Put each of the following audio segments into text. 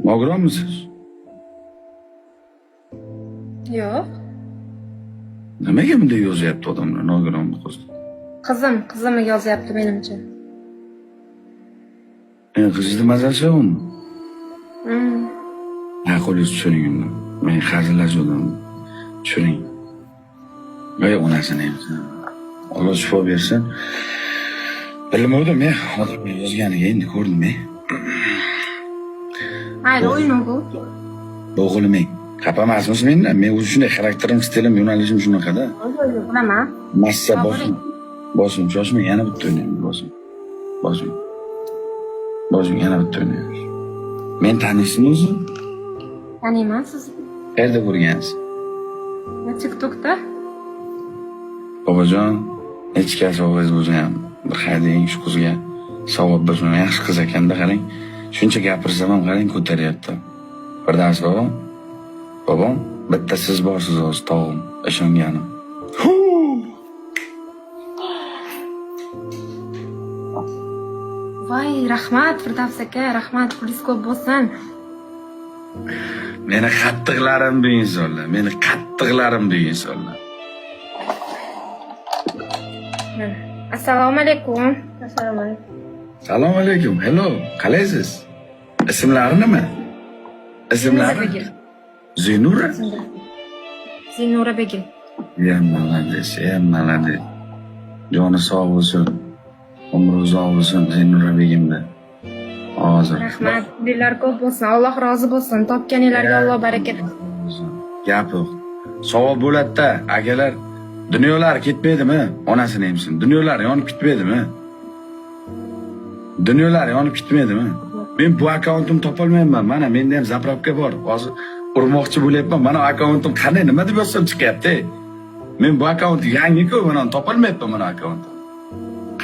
Nogironmisiz? Yo'q. Nimaga bunday yozyapti odamlar nogironmi qiz? Qizim yozyapti menimcha. Qizingizni mazasi yo'qmi? Qo'lingizni tushiring uni. Men hazillashdim. Tushiring. Voy onasini endi. Alloh shifo bersin. Bilmadim men odamlar yozganiga endi ko'rdim men. Hayır, o'yin bu. O'g'lim men. Xafa emasmisiz mendan? Men o'zi shunday xarakterim, stilim, yo'nalishim shunaqada. Bilaman. Massa bosim. Bosim, shoshmang, yana bitta o'ynaymiz, bosim. Bosim. Bosim, yana bitta o'ynaymiz. Men taniysizmi o'zi? Taniyman sizni. Qayerda ko'rgansiz? TikTokda. Bobojon, hech kim savob bo'lsa ham bir hading shu qizga savob bersin. Yaxshi qiz ekanda, qarang. Shuncha gapirsam ham qarang ko'taryapti. Firdavs bobom. Bobom, bitta siz borsiz o'zi tog'im, ishonganim. Voy, rahmat Firdavs aka, rahmat, pulingiz ko'p bo'lsin. Meni qattiqlarim bu insonlar, meni qattiqlarim bu insonlar. Assalomu alaykum. Assalomu alaykum. Assalomu alaykum. Hello, qalaysiz? Ismlari nima? Ismlari? Zinura? Zinura begim. Ya malades, ya malades. Joni sog' bo'lsin. Umri uzoq bo'lsin Zinura begimda. Hozir. Rahmat, dillar ko'p bo'lsin. Alloh rozi bo'lsin. Topganinglarga Alloh baraka bersin. Gap yo'q. Savob bo'ladi-da, akalar. Dunyolar ketmaydimi? Onasini emsin. Dunyolar yonib ketmaydimi? Dunyolar yonib ketmaydimi? Men bu akkauntimni topolmayman. Mana menda ham zapravka bor. Hozir urmoqchi bo'lyapman. Mana akkauntim qanday, nima deb yozsam chiqyapti? Men bu akkaunt yangi-ku, mana topolmayapman mana akkauntni.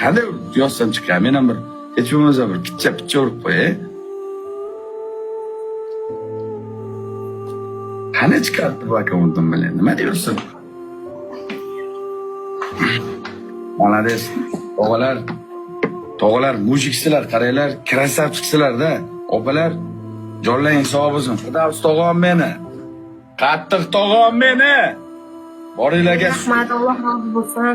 Qanday yozsam chiqadi? Men ham bir hech bo'lmasa bir picha urib qo'yay. Qanday chiqadi bu akkauntim bilan? Nima deb yozsam? Malades. Tog'alar mujiksizlar, qaranglar, krasavchiksizlar-da. Opalar, jonlaring sog' bo'lsin. Firdavs tog'am meni. Qattiq tog'am meni. Boringlarga Rahmat, Alloh rozi bo'lsin.